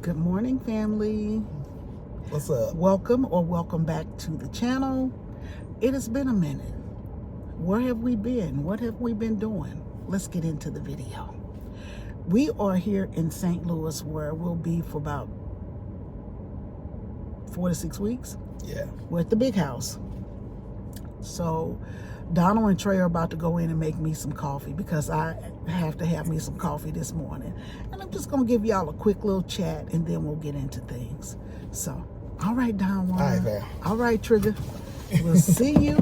Good morning, family. What's up? Welcome back to the channel. It has been a minute. Where have we been? What have we been doing? Let's get into the video. We are here in St. Louis, where we'll be for about 4 to 6 weeks. Yeah. We're at the big house. So Donald and Trey are about to go in and make me some coffee because I have to have me some coffee this morning. And I'm just going to give y'all a quick little chat and then we'll get into things. So, all right, Don. All right, man. All right, Trigger. We'll see you.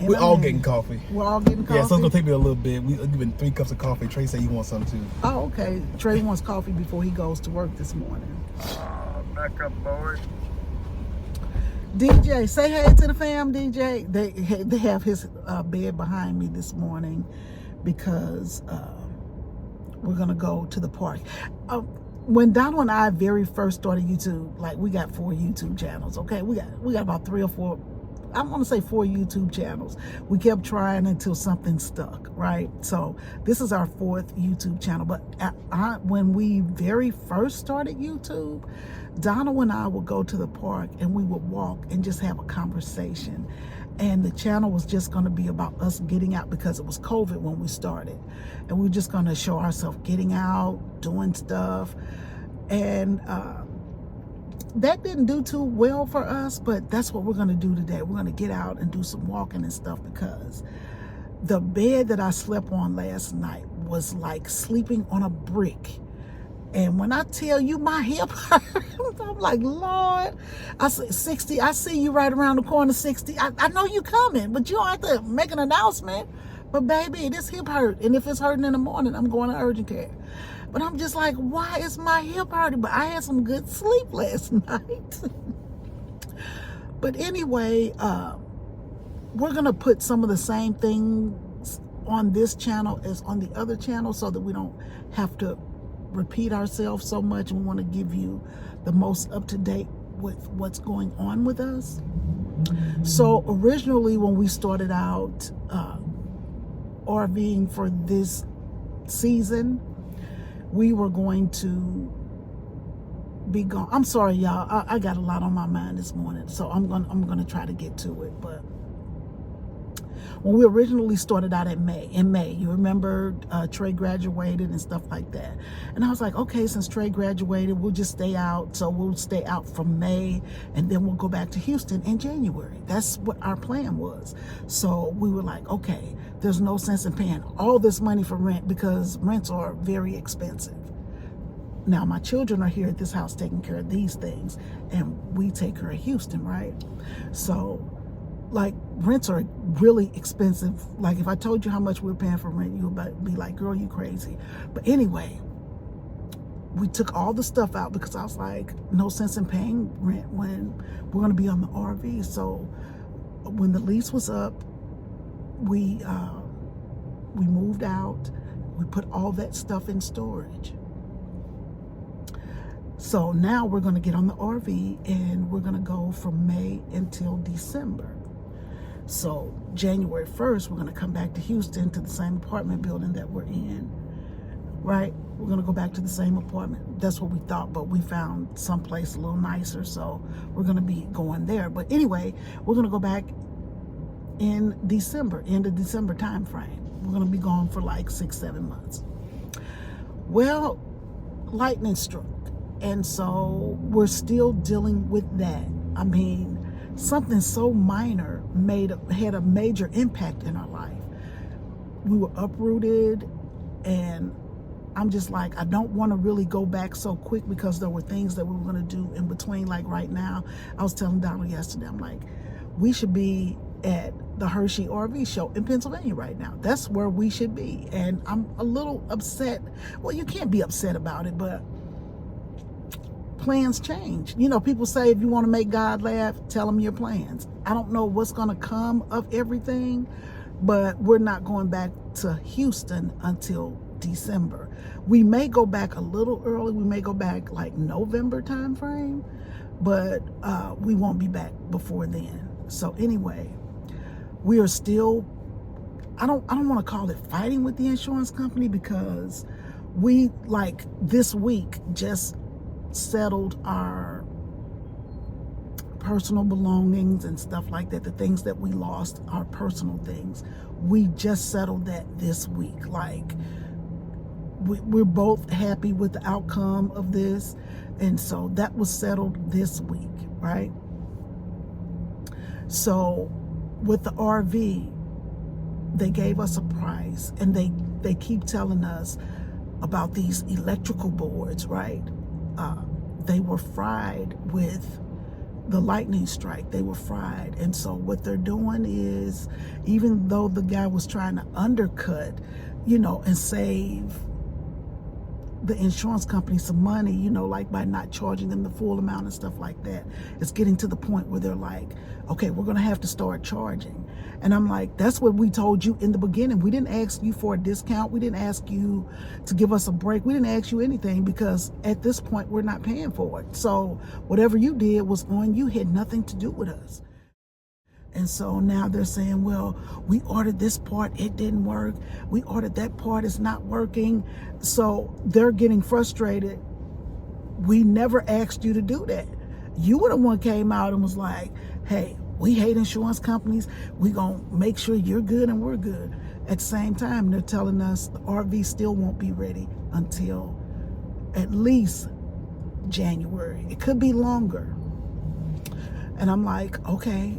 We're all getting coffee. We're all getting coffee? Yeah, so it's going to take me a little bit. We've given 3 cups of coffee. Trey said he wants some too. Oh, okay. Trey wants coffee before he goes to work this morning. Back up, boys. DJ, say hey to the fam, DJ. They have his bed behind me this morning because we're going to go to the park. When Donald and I very first started YouTube, like we got 4 YouTube channels, okay? We got about 3 or 4, I want to say 4 YouTube channels. We kept trying until something stuck, right? So this is our 4th YouTube channel. But when we very first started YouTube, Donald and I would go to the park and we would walk and just have a conversation. And the channel was just going to be about us getting out because it was COVID when we started. And we were just going to show ourselves getting out, doing stuff. And that didn't do too well for us, but that's what we're going to do today. We're going to get out and do some walking and stuff because the bed that I slept on last night was like sleeping on a brick. And when I tell you my hip hurt, I'm like, Lord, I said 60, I see you right around the corner, 60. I know you coming, but you don't have to make an announcement. But baby, this hip hurt. And if it's hurting in the morning, I'm going to urgent care. But I'm just like, why is my hip hurting? But I had some good sleep last night. But anyway, we're going to put some of the same things on this channel as on the other channel so that we don't have to repeat ourselves so much. We want to give you the most up-to-date with what's going on with us. So originally when we started out RVing for this season, we were going to be gone. I'm sorry, y'all. I got a lot on my mind this morning, so I'm gonna try to get to it. But when we originally started out in May, you remember Trey graduated and stuff like that. And I was like, okay, since Trey graduated, we'll just stay out. So we'll stay out from May and then we'll go back to Houston in January. That's what our plan was. So we were like, okay, there's no sense in paying all this money for rent because rents are very expensive. Now my children are here at this house taking care of these things and we take care of Houston, right? So like rents are really expensive. Like if I told you how much we were paying for rent, you would be like, girl, you crazy. But anyway, we took all the stuff out because I was like, no sense in paying rent when we're going to be on the RV. So when the lease was up, we moved out. We put all that stuff in storage. So now we're going to get on the RV and we're going to go from May until December. So January 1st, we're going to come back to Houston to the same apartment building that we're in, right? We're going to go back to the same apartment. That's what we thought, but we found someplace a little nicer, so we're going to be going there. But anyway, we're going to go back in December, end of December time frame. We're going to be gone for like 6-7 months. Well, lightning struck, and so we're still dealing with that. I mean, something so minor had a major impact in our life. We were uprooted, and I'm just like, I don't want to really go back so quick because there were things that we were going to do in between. Like right now, I was telling Donald yesterday, I'm like, we should be at the Hershey RV show in Pennsylvania right now. That's where we should be. And I'm a little upset. Well, you can't be upset about it, but plans change. You know, people say if you want to make God laugh, tell him your plans. I don't know what's going to come of everything, but we're not going back to Houston until December. We may go back a little early. We may go back like November time frame, but we won't be back before then. So anyway, we are still, I don't want to call it fighting with the insurance company because we, like this week, just settled our personal belongings and stuff like that, the things that we lost, our personal things. We just settled that this week. Like, we're both happy with the outcome of this, and so that was settled this week, right? So with the RV, they gave us a price, and they keep telling us about these electrical boards, right? They were fried with the lightning strike. They were fried. And so what they're doing is, even though the guy was trying to undercut, and save the insurance company some money, like by not charging them the full amount and stuff like that, it's getting to the point where they're like, okay, we're going to have to start charging. And I'm like, that's what we told you in the beginning. We didn't ask you for a discount. We didn't ask you to give us a break. We didn't ask you anything, because at this point, we're not paying for it. So whatever you did was on you, had nothing to do with us. And so now they're saying, well, we ordered this part, it didn't work. We ordered that part, it's not working. So they're getting frustrated. We never asked you to do that. You were the one came out and was like, hey, we hate insurance companies. We're going to make sure you're good and we're good. At the same time, they're telling us the RV still won't be ready until at least January. It could be longer. And I'm like, okay.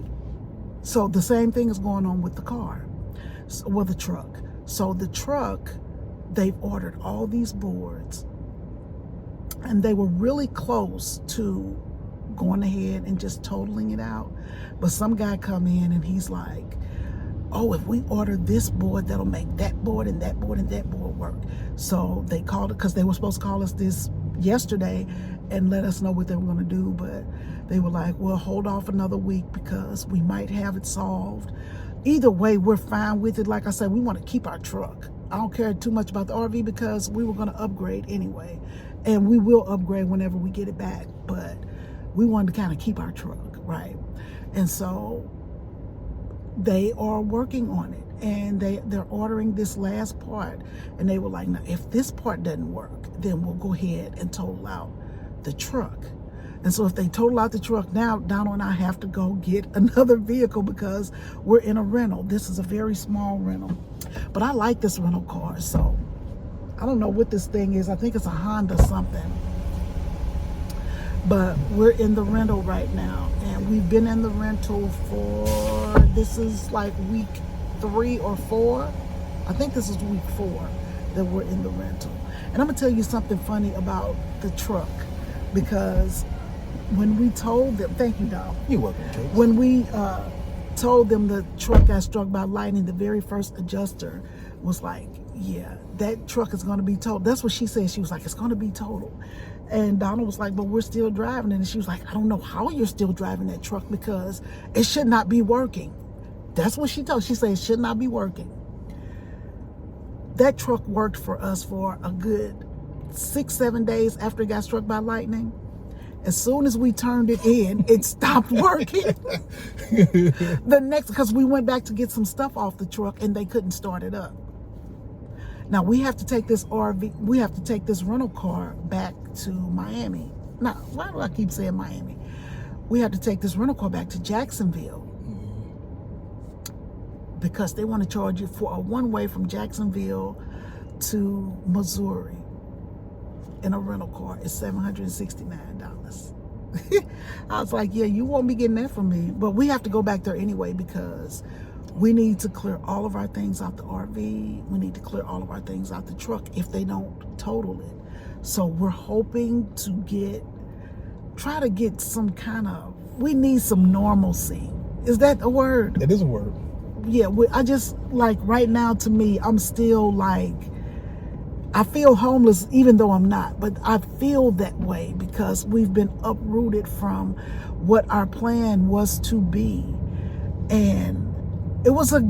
So the same thing is going on with the car, with the truck. So the truck, they've ordered all these boards, and they were really close to going ahead and just totaling it out. But some guy come in and he's like, oh, if we order this board, that'll make that board and that board and that board work. So they called it, because they were supposed to call us this yesterday and let us know what they were going to do, but they were like, well, hold off another week because we might have it solved. Either way, we're fine with it. Like I said, we want to keep our truck. I don't care too much about the RV, because we were going to upgrade anyway, and we will upgrade whenever we get it back, but we wanted to kind of keep our truck, right? And so they are working on it, and they're ordering this last part, and they were like, now if this part doesn't work, then we'll go ahead and total out the truck. And so if they total out the truck now, Donald and I have to go get another vehicle, because we're in a rental. This is a very small rental, but I like this rental car. So I don't know what this thing is. I think it's a Honda something, but we're in the rental right now, and we've been in the rental for, this is like week 3 or 4. I think this is week 4 that we're in the rental. And I'm gonna tell you something funny about the truck, because when we told them, thank you, Doc. You're welcome, Kate. When we told them the truck got struck by lightning, the very first adjuster was like, yeah, that truck is going to be totaled. That's what she said. She was like, it's going to be totaled. And Donald was like, but we're still driving it. And she was like, I don't know how you're still driving that truck, because it should not be working. That's what she told. She said it should not be working. That truck worked for us for a good 6-7 days after it got struck by lightning. As soon as we turned it in, it stopped working. Because we went back to get some stuff off the truck and they couldn't start it up. Now we have to take this rental car back to Miami. Now, why do I keep saying Miami? We have to take this rental car back to Jacksonville, because they want to charge you for a one-way from Jacksonville to Missouri. In a rental car is $769. I was like, yeah, you won't be getting that from me. But we have to go back there anyway, because we need to clear all of our things out the RV. We need to clear all of our things out the truck if they don't total it. So we're hoping to try to get some kind of, we need some normalcy. Is that a word? That is a word. Yeah, I just, like, right now, to me, I'm still like, I feel homeless even though I'm not, but I feel that way because we've been uprooted from what our plan was to be. And it was I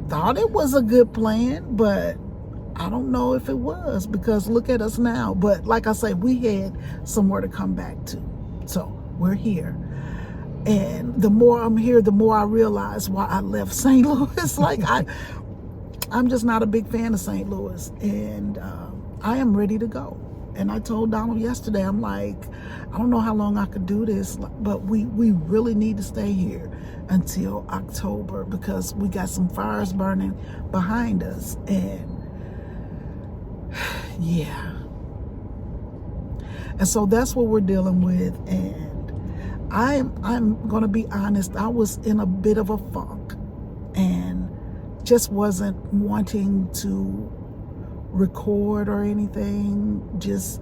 thought it was a good plan, but I don't know if it was, because look at us now. But like I say, we had somewhere to come back to. So we're here. And the more I'm here, the more I realize why I left St. Louis. Like, I'm just not a big fan of St. Louis, and I am ready to go. And I told Donald yesterday, I'm like, I don't know how long I could do this, but we really need to stay here until October because we got some fires burning behind us. And yeah. And so that's what we're dealing with. And I'm going to be honest, I was in a bit of a funk and just wasn't wanting to record or anything. Just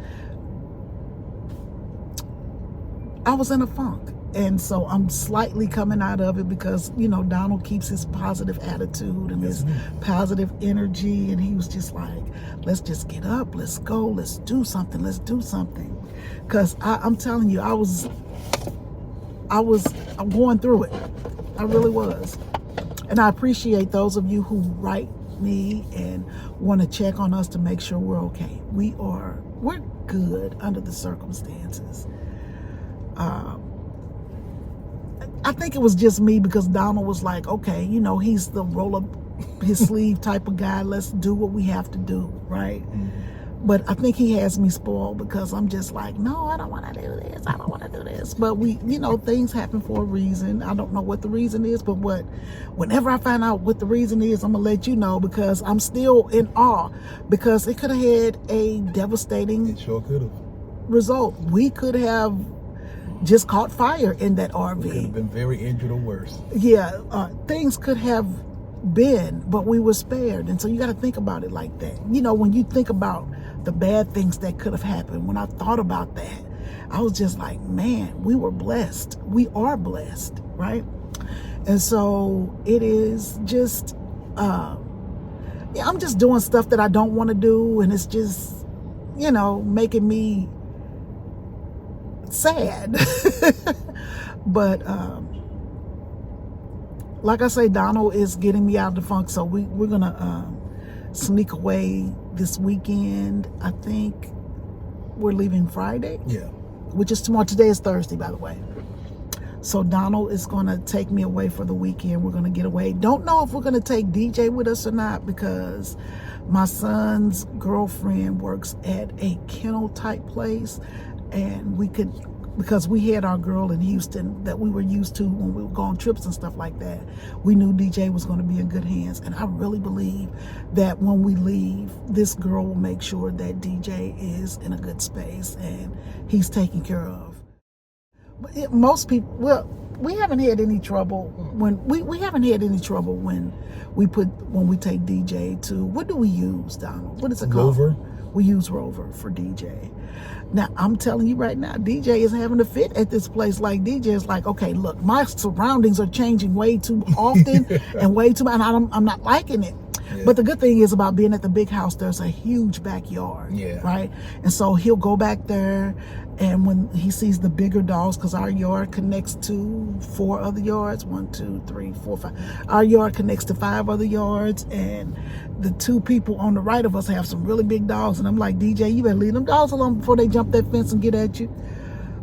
I was in a funk, and so I'm slightly coming out of it because Donald keeps his positive attitude and his positive energy, and he was just like, let's just get up, let's go, let's do something, because I'm telling you, I was going through it. I really was. And I appreciate those of you who write me and want to check on us to make sure we're okay. We're good under the circumstances. I think it was just me because Donald was like, okay, he's the roll up his sleeve type of guy. Let's do what we have to do, right? Mm-hmm. But I think he has me spoiled because I'm just like, no, I don't want to do this. I don't want to do this. But things happen for a reason. I don't know what the reason is, but whenever I find out what the reason is, I'm going to let you know because I'm still in awe because it could have had a devastating It sure could have. result. We could have just caught fire in that RV. We could have been very injured or worse. Yeah, things could have been, but we were spared. And so you got to think about it like that. When you think about the bad things that could have happened, when I thought about that, I was just like, man, we were blessed. We are blessed, right? And so it is just, I'm just doing stuff that I don't want to do. And it's just, making me sad. But, like I say, Donald is getting me out of the funk, so we're gonna sneak away this weekend. I think we're leaving Friday. Yeah. Which is tomorrow. Today is Thursday, by the way. So Donald is gonna take me away for the weekend. We're gonna get away. Don't know if we're gonna take DJ with us or not because my son's girlfriend works at a kennel type place, and because we had our girl in Houston that we were used to when we were going trips and stuff like that. We knew DJ was going to be in good hands. And I really believe that when we leave, this girl will make sure that DJ is in a good space and he's taken care of. But most people, we haven't had any trouble when we haven't had any trouble when we take DJ to, what do we use, Donald? What is it called? Rover. We use Rover for DJ. Now, I'm telling you right now, DJ is having a fit at this place. Like, DJ is like, okay, look, my surroundings are changing way too often and way too much, and I'm not liking it. Yeah. But the good thing is about being at the big house, there's a huge backyard, right? And so he'll go back there, and when he sees the bigger dogs, because our yard connects to 4 other yards, 1, 2, 3, 4, 5. Our yard connects to 5 other yards, and the 2 people on the right of us have some really big dogs. And I'm like, DJ, you better leave them dogs alone before they jump that fence and get at you.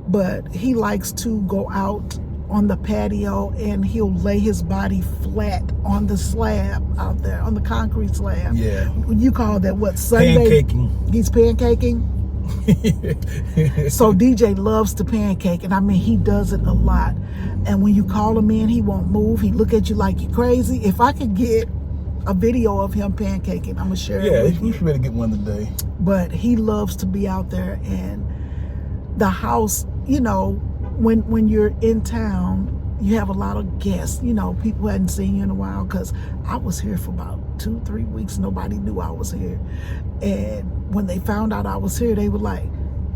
But he likes to go out on the patio and he'll lay his body flat on the slab out there, on the concrete slab. Yeah. You call that what? Sunday? Pancaking. He's pancaking. So DJ loves to pancake, and I mean, he does it a lot. And when you call him in, he won't move. He look at you like you're crazy. If I could get a video of him pancaking, I'm gonna share it with you. You should better get one today. But he loves to be out there, and the house, when you're in town, you have a lot of guests, people who hadn't seen you in a while, because I was here for about 2-3 weeks. Nobody knew I was here. And when they found out I was here, they were like,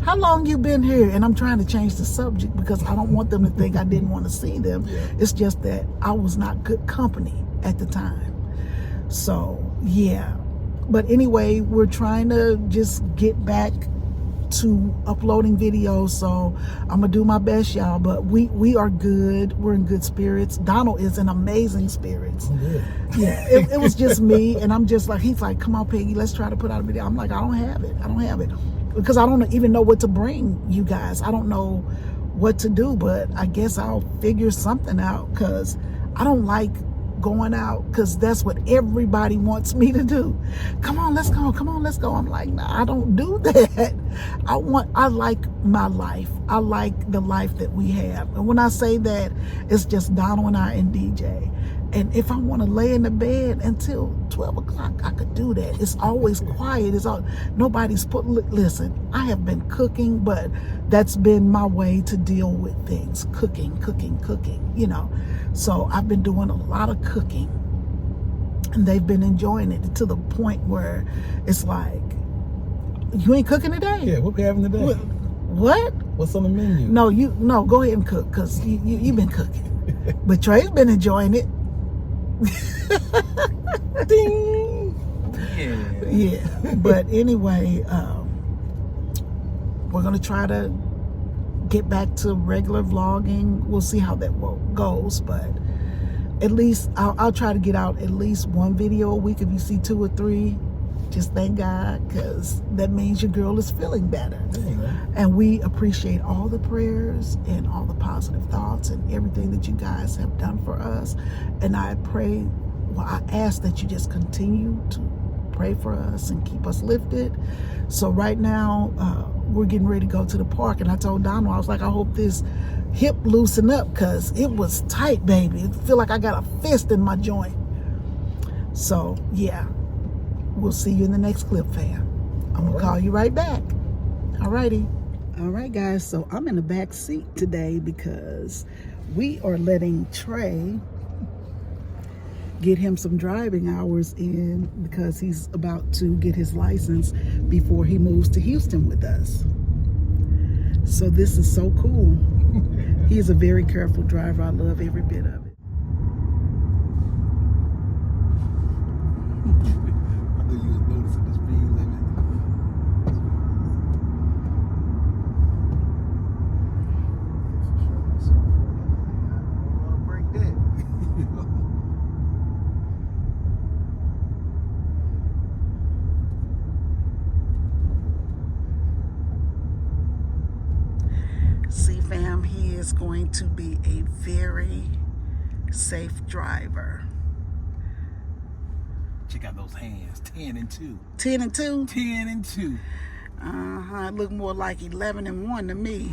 how long you been here? And I'm trying to change the subject because I don't want them to think I didn't want to see them. Yeah. It's just that I was not good company at the time. So, yeah. But anyway, we're trying to just get back to uploading videos, so I'm gonna do my best, y'all. But we are good. We're in good spirits. Donald is in amazing spirits. Yeah, it was just me, and I'm just like, he's like, come on, Peggy, let's try to put out a video. I'm like, I don't have it because I don't even know what to bring you guys. I don't know what to do, but I guess I'll figure something out, because I don't like going out because that's what everybody wants me to do. Come on, let's go. Come on, let's go. I'm like, nah, I don't do that. I like my life. I like the life that we have. And when I say that, it's just Donald and I and DJ. And if I want to lay in the bed until 12 o'clock, I could do that. It's always quiet. Nobody's listen, I have been cooking, but that's been my way to deal with things. Cooking, you know. So I've been doing a lot of cooking, and they've been enjoying it to the point where it's like, you ain't cooking today? Yeah, what we having today? What? What's on the menu? No, go ahead and cook, because you've been cooking. But Trey's been enjoying it. Ding! Yeah. But anyway, we're going to try to get back to regular vlogging. We'll see how that goes, but at least I'll try to get out at least one video a week. If you see 2 or 3, just thank God, because that means your girl is feeling better. And we appreciate all the prayers and all the positive thoughts and everything that you guys have done for us. And I ask that you just continue to pray for us and keep us lifted. So right now, we're getting ready to go to the park, and I told Donald, I was like, I hope this hip loosen up, because it was tight, baby. It feel like I got a fist in my joint. So yeah, we'll see you in the next clip, fam. I'm gonna call you right back. Alrighty. All right, guys, so I'm in the back seat today because we are letting Trey get him some driving hours in, because he's about to get his license before he moves to Houston with us. So this is so cool. He is a very careful driver. I love every bit of it. I knew you was noticing the speed limit. I want to break that. See, fam, he is going to be a very safe driver. Check out those hands. 10 and 2. 10 and 2? 10 and 2. It look more like 11 and 1 to me.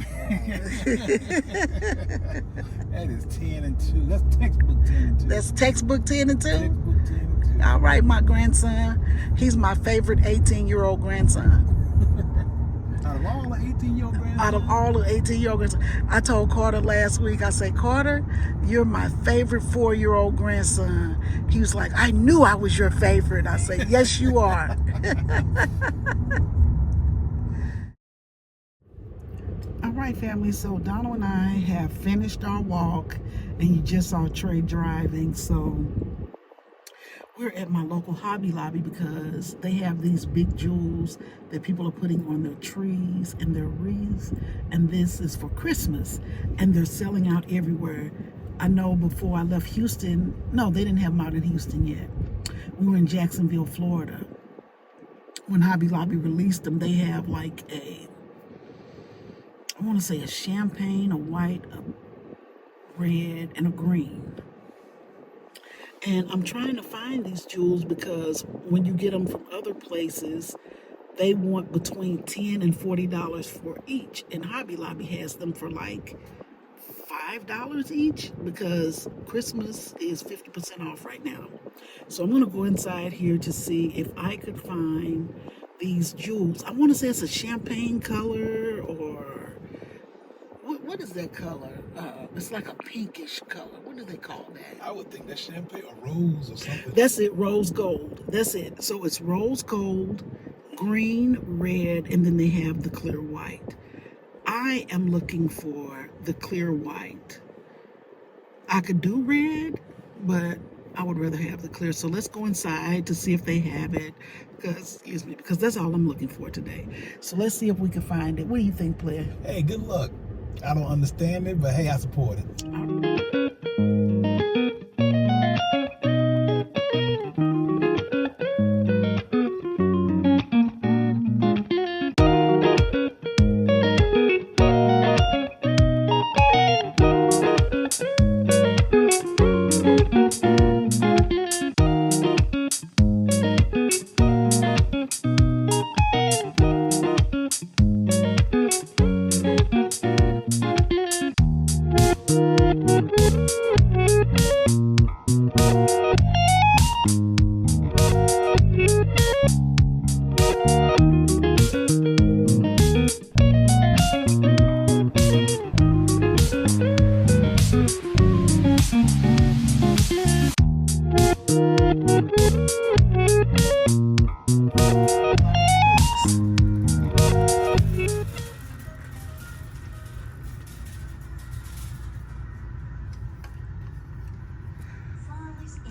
That is 10 and 2. That's textbook 10 and 2. That's textbook 10 and 2? Textbook 10 and 2. All right, my grandson. He's my favorite 18-year-old grandson. Out of all the 18-year-old grandsons? Out of all the 18-year-old grandsons. I told Carter last week, I said, Carter, you're my favorite 4-year-old grandson. He was like, I knew I was your favorite. I said, yes, you are. All right, family, so Donald and I have finished our walk, and you just saw Trey driving. So we're at my local Hobby Lobby because they have these big jewels that people are putting on their trees and their wreaths, and this is for Christmas, and they're selling out everywhere. I know before I left Houston, no, they didn't have them out in Houston yet. We were in Jacksonville, Florida. When Hobby Lobby released them, they have like I want to say a champagne, a white, a red, and a green. And I'm trying to find these jewels because when you get them from other places, they want between $10 and $40 for each. And Hobby Lobby has them for like $5 each because Christmas is 50% off right now. So I'm going to go inside here to see if I could find these jewels. I want to say it's a champagne color, or what is that color? It's like a pinkish color. What do they call that? I would think that's champagne or rose or something. That's it, rose gold. That's it. So it's rose gold, green, red, and then they have the clear white. I am looking for the clear white. I could do red, but I would rather have the clear. So let's go inside to see if they have it, because that's all I'm looking for today. So let's see if we can find it. What do you think, player? Hey, good luck. I don't understand it, but hey, I support it.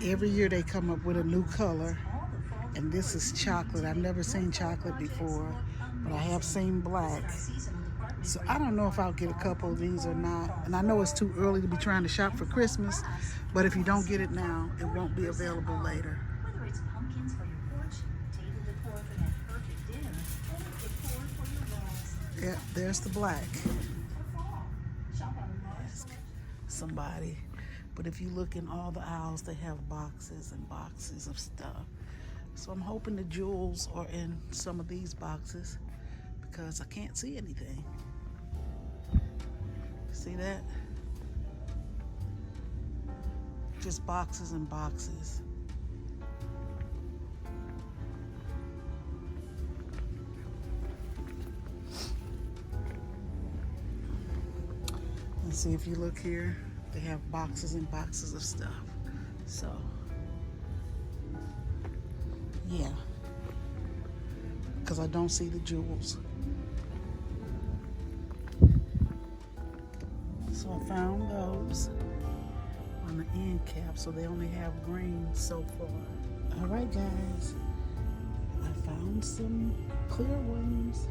Every year they come up with a new color, and this is chocolate. I've never seen chocolate before, but I have seen black. So I don't know if I'll get a couple of these or not. And I know it's too early to be trying to shop for Christmas, but if you don't get it now, it won't be available later. Yeah, there's the black. Ask somebody. But if you look in all the aisles, they have boxes and boxes of stuff. So I'm hoping the jewels are in some of these boxes because I can't see anything. See that? Just boxes and boxes. And see, if you look here, they have boxes and boxes of stuff. So, yeah. Because I don't see the jewels. So I found those on the end cap, so they only have green so far. All right, guys. I found some clear ones.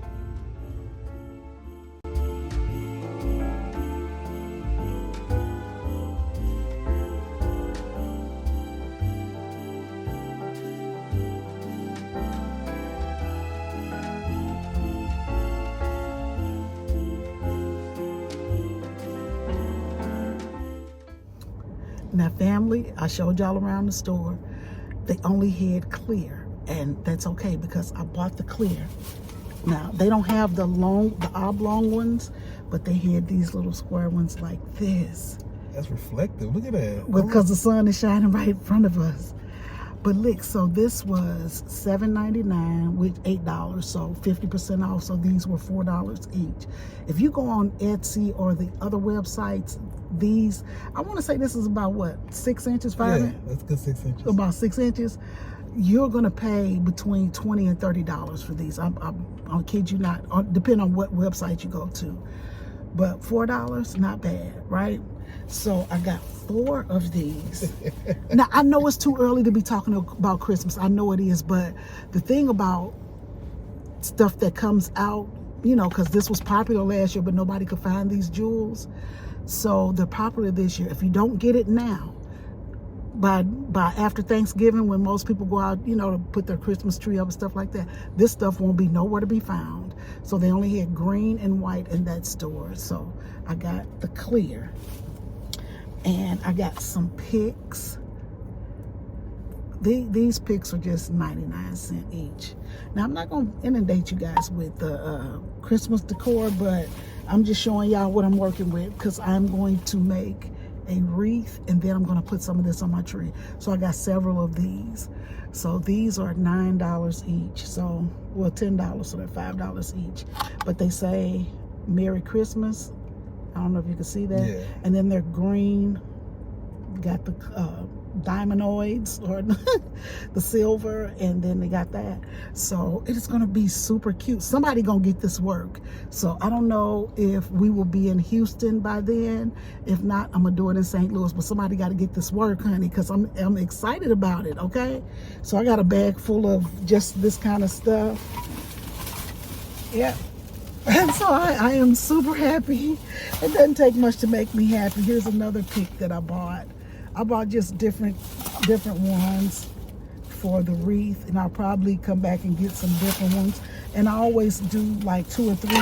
Now, family, I showed y'all around the store. They only had clear, and that's okay because I bought the clear. Now, they don't have the oblong ones, but they had these little square ones like this. That's reflective. Look at that. Because the sun is shining right in front of us. But look, so this was $7.99 with $8, so 50% off. So these were $4 each. If you go on Etsy or the other websites, these, I want to say this is about what, 6 inches, 5 Yeah, inches? that's good 6 inches. About 6 inches. You're gonna pay between $20 and $30 for these. I'll kid you not, depending on what website you go to. But $4, not bad, right? So I got 4 of these. Now, I know it's too early to be talking about Christmas. I know it is, but the thing about stuff that comes out, you know, because this was popular last year, but nobody could find these jewels. So they're popular this year. If you don't get it now, by after Thanksgiving, when most people go out, you know, to put their Christmas tree up and stuff like that, this stuff won't be nowhere to be found. So they only had green and white in that store. So I got the clear. And I got some picks. These picks are just 99 cents each. Now, I'm not going to inundate you guys with the Christmas decor, but I'm just showing y'all what I'm working with because I'm going to make a wreath and then I'm going to put some of this on my tree. So I got several of these. So these are $9 each. So, well, $10, so they're $5 each. But they say Merry Christmas. I don't know if you can see that. Yeah. And then they're green. Got the diamondoids or the silver, and then they got that. So it is going to be super cute. Somebody going to get this work. So I don't know if we will be in Houston by then. If not, I'm going to do it in St. Louis. But somebody got to get this work, honey, because I'm excited about it, okay? So I got a bag full of just this kind of stuff. Yeah. And so I am super happy. It doesn't take much to make me happy. Here's another pick that I bought. I bought just different ones for the wreath, and I'll probably come back and get some different ones. And I always do like 2 or 3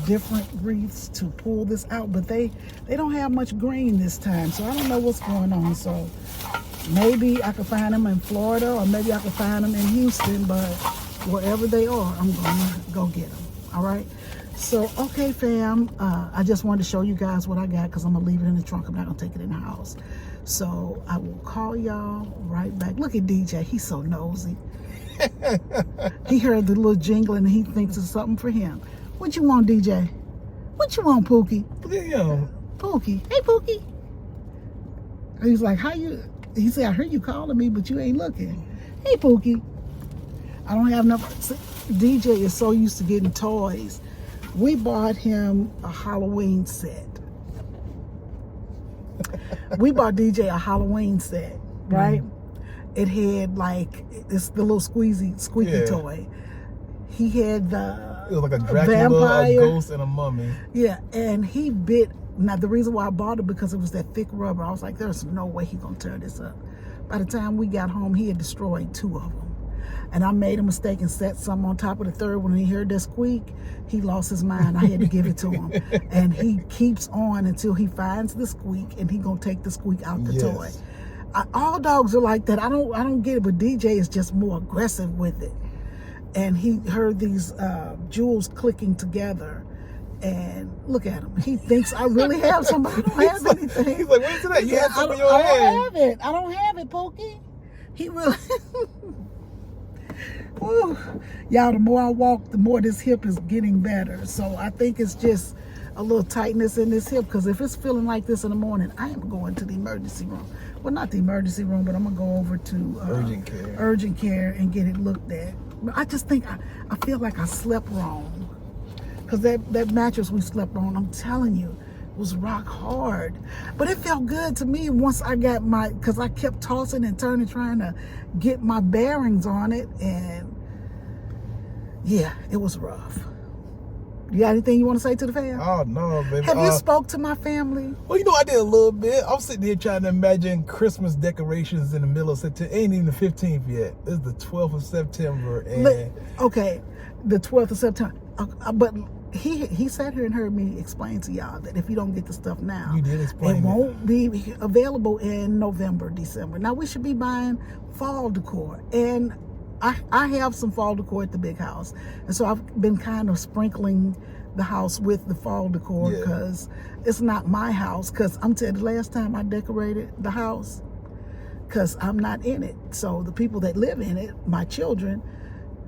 different wreaths to pull this out, but they don't have much green this time, so I don't know what's going on. So maybe I can find them in Florida, or maybe I can find them in Houston, but wherever they are, I'm gonna go get them. All right. So, okay, fam, I just wanted to show you guys what I got because I'm going to leave it in the trunk. I'm not going to take it in the house. So, I will call y'all right back. Look at DJ. He's so nosy. He heard the little jingle and he thinks it's something for him. What you want, DJ? What you want, Pookie? Yeah. Pookie. Hey, Pookie. He's like, how you... He said, I heard you calling me, but you ain't looking. Hey, Pookie. I don't have enough... DJ is so used to getting toys. We bought him a Halloween set. We bought DJ a Halloween set. right? It had like it's the little squeaky toy. He had the it was like a Dracula, vampire, a ghost, and a mummy. Yeah, and he bit. Now the reason why I bought it because it was that thick rubber. I was like, there's no way he gonna tear this up. By the time we got home, he had destroyed 2 of them. And I made a mistake and set some on top of the third one. When he heard that squeak, he lost his mind. I had to give it to him. And he keeps on until he finds the squeak, and he gonna take the squeak out the toy. All dogs are like that. I don't get it, but DJ is just more aggressive with it. And he heard these jewels clicking together. And look at him. He thinks I really have somebody. I don't have anything. He's like, where's it at? You have something in your hand. I don't have it, Pokey. He really... Woo. Y'all, the more I walk, the more this hip is getting better. So I think it's just a little tightness in this hip, because if it's feeling like this in the morning, I am going to the emergency room. Well, not the emergency room, but I'm going to go over to urgent care and get it looked at. But I just think I feel like I slept wrong. Because that mattress we slept on, I'm telling you, was rock hard. But it felt good to me once I got because I kept tossing and turning, trying to get my bearings on it. And yeah, it was rough. You got anything you want to say to the fam? Oh, no, baby. Have you spoke to my family? Well, I did a little bit. I'm sitting here trying to imagine Christmas decorations in the middle of September. Ain't even the 15th yet. It's the 12th of September. And okay, the 12th of September. But he sat here and heard me explain to y'all that if you don't get the stuff now, you did explain it won't be available in November, December. Now we should be buying fall decor, and I have some fall decor at the big house, and so I've been kind of sprinkling the house with the fall decor because it's not my house. Because I'm telling you, the last time I decorated the house, because I'm not in it, so the people that live in it, my children,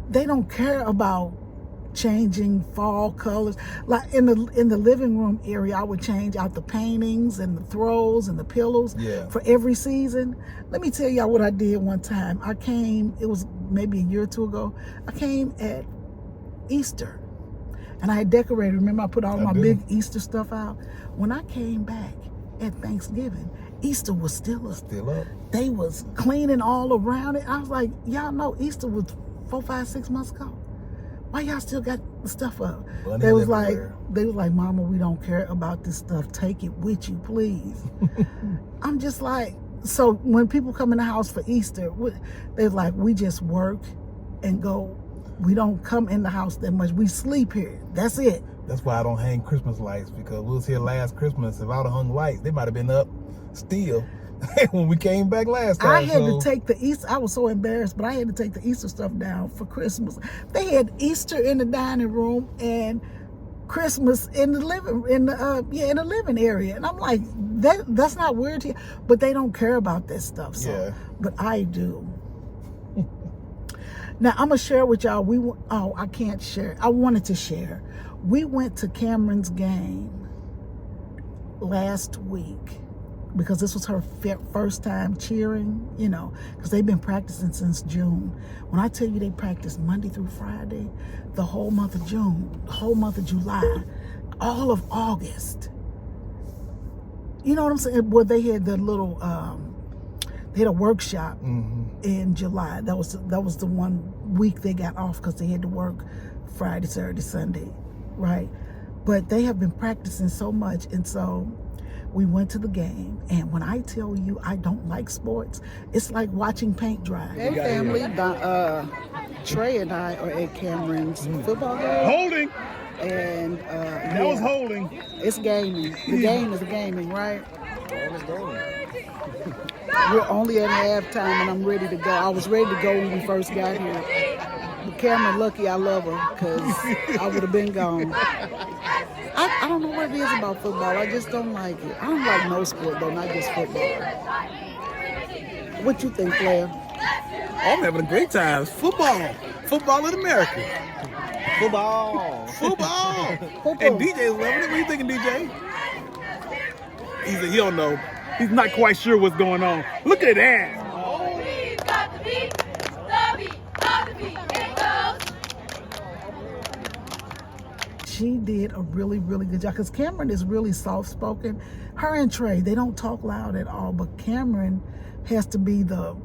they don't care about changing fall colors. Like in the living room area, I would change out the paintings and the throws and the pillows for every season. Let me tell y'all what I did one time. I came, it was maybe a year or 2 ago, I came at Easter and I had decorated. Remember I put all my big Easter stuff out? When I came back at Thanksgiving, Easter was still up. They was cleaning all around it. I was like, y'all know Easter was 4, 5, 6 months ago. Why y'all still got the stuff up? They was like, Mama, we don't care about this stuff. Take it with you, please. I'm just like, so when people come in the house for Easter, they're like, we just work and go. We don't come in the house that much. We sleep here. That's it. That's why I don't hang Christmas lights, because we was here last Christmas. If I'd have hung lights, they might have been up still. When we came back last time. I had to take the Easter, I was so embarrassed, but I had to take the Easter stuff down for Christmas. They had Easter in the dining room and Christmas in the living area. And I'm like, that's not weird to you. But they don't care about that stuff. So but I do. Now I'm gonna share with y'all. I can't share. I wanted to share. We went to Cameron's game last week, because this was her first time cheering, because they've been practicing since June. When I tell you they practiced Monday through Friday, the whole month of June, the whole month of July, all of August. You know what I'm saying? Well, they had the little, they had a workshop in July. That was the 1 week they got off because they had to work Friday, Saturday, Sunday, right? But they have been practicing so much, and so we went to the game, and when I tell you I don't like sports, it's like watching paint dry. Hey family, Trey and I are at Cameron's football game. Holding! And that was holding. It's gaming. The game is gaming, right? We're only at halftime and I'm ready to go. I was ready to go when we first got here. But Cameron, lucky I love her, because I would have been gone. I don't know what it is about football. I just don't like it. I don't like no sport, though, not just football. What you think, Claire? I'm having a great time. Football. Football in America. Football. And DJ's loving it. What are you thinking, DJ? He don't know. He's not quite sure what's going on. Look at that. she did a really, really good job. Because Cameron is really soft-spoken. Her and Trey, they don't talk loud at all. But Cameron has to be the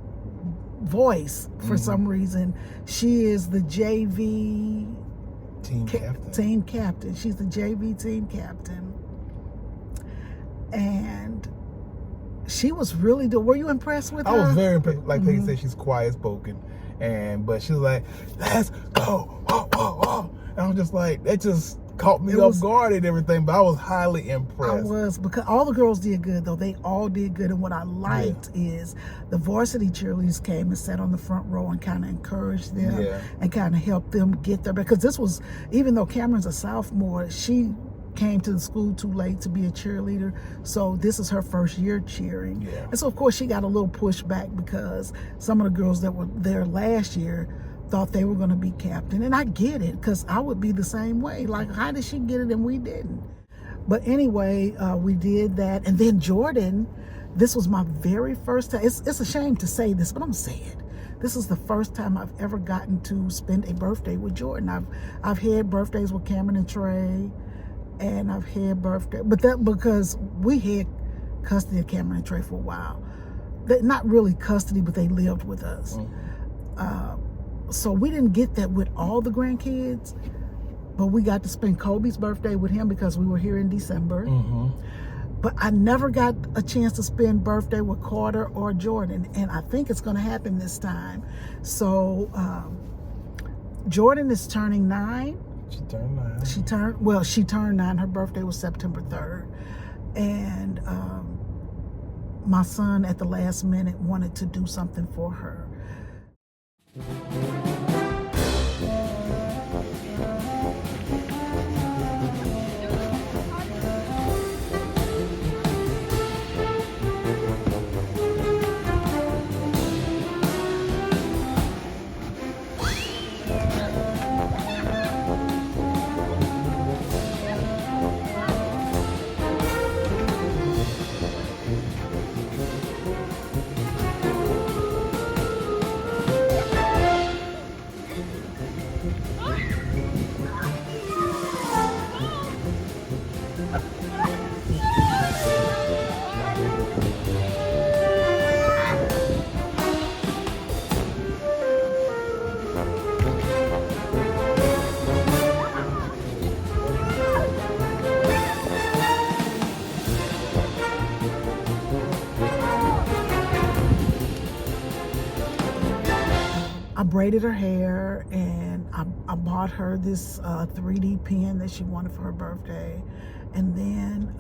voice for some reason. She is the JV team captain. She's the JV team captain. And she was really were you impressed with her? I was very impressed. Like Peggy said, she's quiet spoken, but she was like, "Let's go!" And I was just like, that just caught me off guard and everything. But I was highly impressed. I was, because all the girls did good though. They all did good, and what I liked is the varsity cheerleaders came and sat on the front row and kind of encouraged them and kind of helped them get there. Because this was, even though Cameron's a sophomore, she came to the school too late to be a cheerleader, so this is her first year cheering. And so of course she got a little pushback because some of the girls that were there last year thought they were going to be captain, and I get it, because I would be the same way. Like, how did she get it and we didn't? But anyway, we did that. And then Jordan, this was my very first time. It's a shame to say this, but I'm gonna say it. This is the first time I've ever gotten to spend a birthday with Jordan. I've had birthdays with Cameron and Trey, and I've had birthday, but that because we had custody of Cameron and Trey for a while. Not really custody, but they lived with us. So we didn't get that with all the grandkids, but we got to spend Kobe's birthday with him because we were here in December. But I never got a chance to spend birthday with Carter or Jordan, and I think it's going to happen this time. So Jordan is turning 9. She turned 9. Her birthday was September 3rd. And my son at the last minute wanted to do something for her. I braided her hair, and I bought her this 3D pen that she wanted for her birthday. And then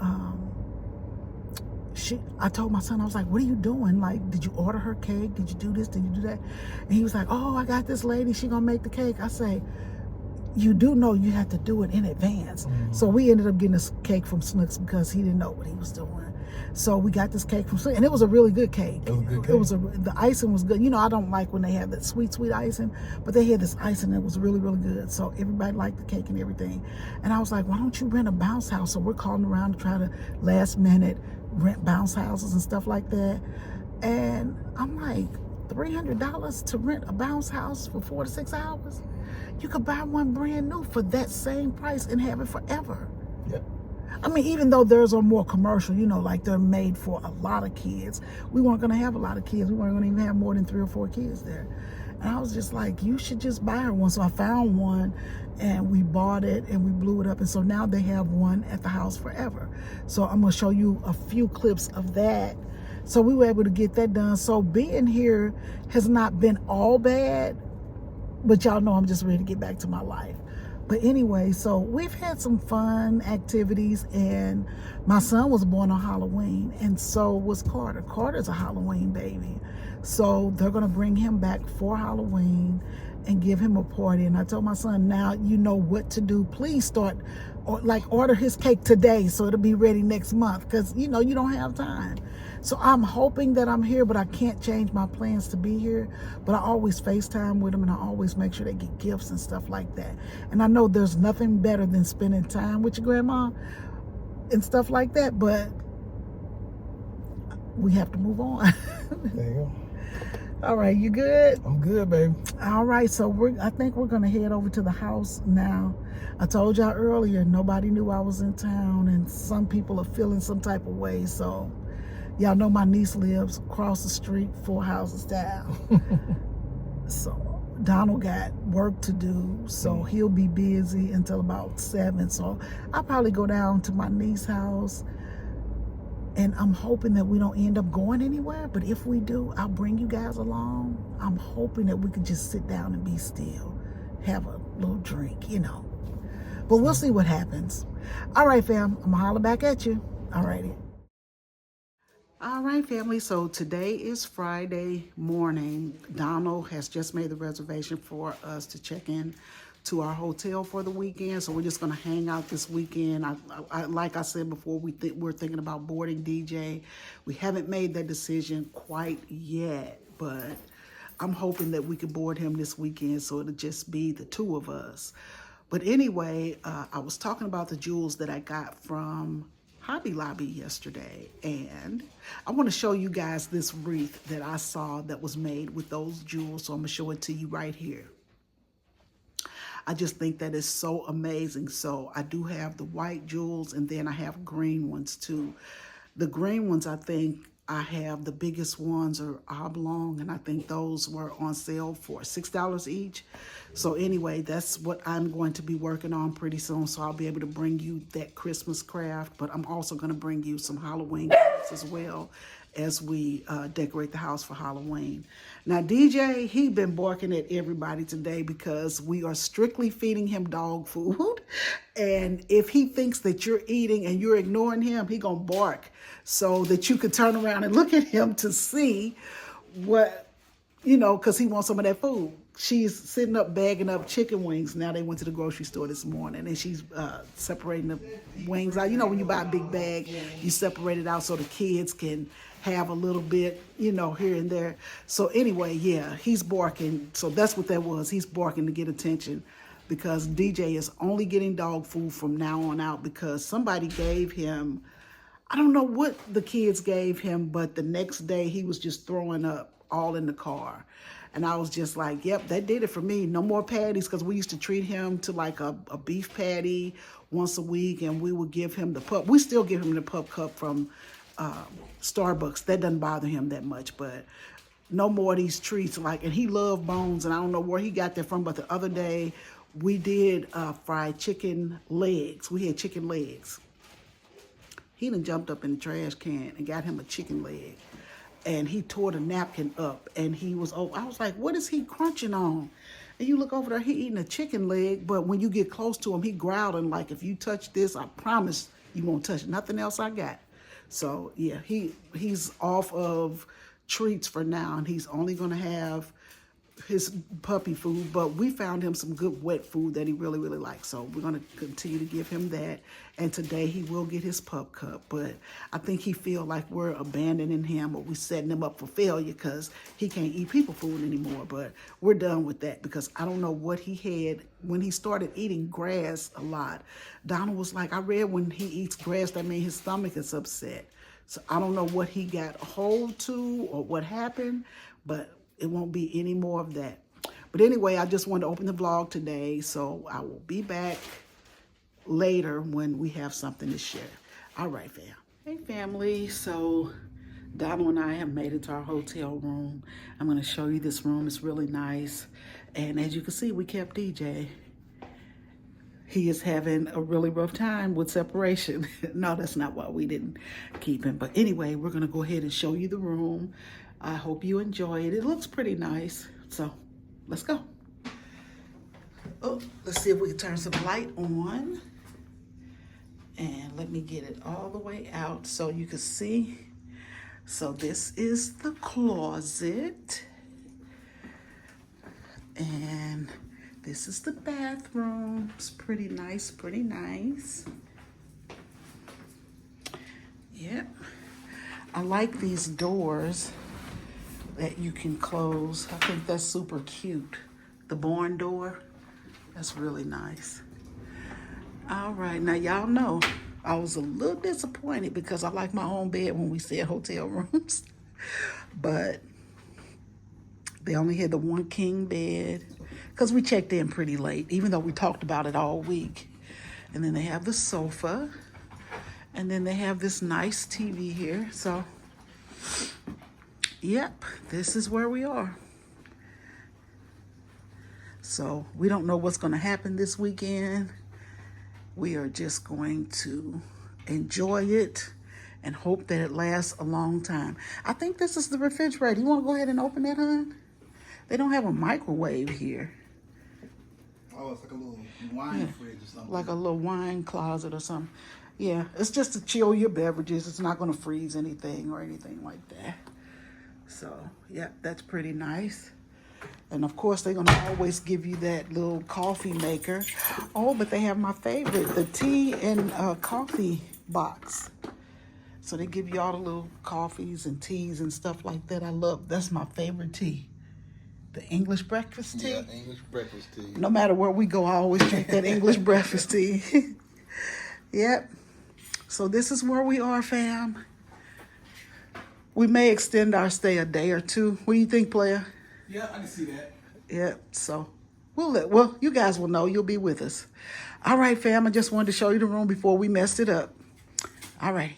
I told my son, I was like, what are you doing? Like, did you order her cake? Did you do this? Did you do that? And he was like, oh, I got this lady. She gonna make the cake. I say, you do know you have to do it in advance. So we ended up getting this cake from Snooks because he didn't know what he was doing. So we got this cake from Snooks, and it was a really good cake. It was a good cake. The icing was good. You know, I don't like when they have that sweet icing, but they had this icing that was really, really good. So everybody liked the cake and everything. And I was like, why don't you rent a bounce house? So we're calling around to try to last minute rent bounce houses and stuff like that. And I'm like, $300 to rent a bounce house for 4 to 6 hours? You could buy one brand new for that same price and have it forever. I mean, even though theirs are more commercial, you know, like they're made for a lot of kids. We weren't going to have a lot of kids. We weren't going to even have more than 3 or 4 kids there. And I was just like, you should just buy her one. So I found one, and we bought it, and we blew it up. And so now they have one at the house forever. So I'm going to show you a few clips of that. So we were able to get that done. So being here has not been all bad, but y'all know I'm just ready to get back to my life. But anyway, so we've had some fun activities, and my son was born on Halloween, and so was Carter. Carter's a Halloween baby. So they're going to bring him back for Halloween and give him a party. And I told my son, now you know what to do. Please start, order his cake today so it'll be ready next month, because, you know, you don't have time. So I'm hoping that I'm here, but I can't change my plans to be here. But I always FaceTime with them, and I always make sure they get gifts and stuff like that. And I know there's nothing better than spending time with your grandma and stuff like that, but we have to move on. There you go. All right, you good? I'm good, baby. All right, so I think we're gonna head over to the house now. I told y'all earlier, nobody knew I was in town, and some people are feeling some type of way. So y'all know my niece lives across the street, 4 houses down. So Donald got work to do, so he'll be busy until about 7. So I'll probably go down to my niece's house, and I'm hoping that we don't end up going anywhere. But if we do, I'll bring you guys along. I'm hoping that we can just sit down and be still, have a little drink, you know. But we'll see what happens. All right, fam, I'm gonna holler back at you. All righty. All right, family, so today is Friday morning. Donald has just made the reservation for us to check in to our hotel for the weekend, so we're just gonna hang out this weekend. Like I said before, we're thinking about boarding DJ. We haven't made that decision quite yet, but I'm hoping that we can board him this weekend, so it'll just be the 2 of us. But anyway, I was talking about the jewels that I got from Hobby Lobby yesterday, and I want to show you guys this wreath that I saw that was made with those jewels, so I'm gonna show it to you right here. I just think that is so amazing. So I do have the white jewels, and then I have green ones too. The green ones, I think I have the biggest ones are oblong, and I think those were on sale for $6 each. So anyway, that's what I'm going to be working on pretty soon. So I'll be able to bring you that Christmas craft, but I'm also going to bring you some Halloween crafts as well as we decorate the house for Halloween. Now DJ, he been barking at everybody today because we are strictly feeding him dog food. And if he thinks that you're eating and you're ignoring him, he gonna bark so that you can turn around and look at him to see what, you know, because he wants some of that food. She's sitting up bagging up chicken wings. Now they went to the grocery store this morning, and she's separating the wings out. You know, when you buy a big bag, you separate it out so the kids can have a little bit, you know, here and there. So anyway, yeah, he's barking. So that's what that was. He's barking to get attention because DJ is only getting dog food from now on out because somebody gave him, I don't know what the kids gave him, but the next day he was just throwing up all in the car. And I was just like, yep, that did it for me. No more patties, because we used to treat him to like a beef patty once a week, and we would give him the pup. We still give him the pup cup from Starbucks. That doesn't bother him that much, but no more of these treats. Like, and he loved bones, and I don't know where he got that from, but the other day we did fried chicken legs. We had chicken legs. He done jumped up in the trash can and got him a chicken leg. And he tore the napkin up, and he was, oh, I was like, what is he crunching on? And you look over there, he eating a chicken leg, but when you get close to him, he growling like, if you touch this, I promise you won't touch nothing else I got. So yeah, he's off of treats for now, and he's only gonna have his puppy food, but we found him some good wet food that he really, really likes. So we're going to continue to give him that. And today he will get his pup cup, but I think he feel like we're abandoning him or we're setting him up for failure because he can't eat people food anymore. But we're done with that because I don't know what he had when he started eating grass a lot. Donald was like, I read when he eats grass, that means his stomach is upset. So I don't know what he got a hold to or what happened, but it won't be any more of that. But anyway, I just wanted to open the vlog today, so I will be back later when we have something to share. All right, fam. Hey, family. So Donald and I have made it to our hotel room. I'm going to show you this room. It's really nice. And as you can see, we kept DJ. He is having a really rough time with separation. No, that's not why we didn't keep him. But anyway, we're going to go ahead and show you the room. I hope you enjoy it. It looks pretty nice. So let's go. Oh, let's see if we can turn some light on. And let me get it all the way out so you can see. So this is the closet. And this is the bathroom. It's pretty nice, pretty nice. Yep. I like these doors that you can close. I think that's super cute. The barn door, that's really nice. All right, now y'all know I was a little disappointed because I like my own bed when we said hotel rooms. But they only had the one king bed. because we checked in pretty late, even though we talked about it all week. And then they have the sofa. And then they have this nice TV here. So, yep, this is where we are. So we don't know what's going to happen this weekend. We are just going to enjoy it and hope that it lasts a long time. I think this is the refrigerator. You want to go ahead and open that, hon? They don't have a microwave here. Oh, it's like a little wine fridge or something. Like a little wine closet or something. Yeah, it's just to chill your beverages. It's not going to freeze anything or anything like that. So, yeah, that's pretty nice. And of course, they're going to always give you that little coffee maker. Oh, but they have my favorite, the tea and coffee box. So they give you all the little coffees and teas and stuff like that. That's my favorite tea. The English breakfast tea. Yeah, English breakfast tea. No matter where we go, I always drink that English breakfast tea. Yep. So this is where we are, fam. We may extend our stay a day or two. What do you think, player? Yeah, I can see that. Yep. So well, you guys will know. You'll be with us. All right, fam. I just wanted to show you the room before we messed it up. All right.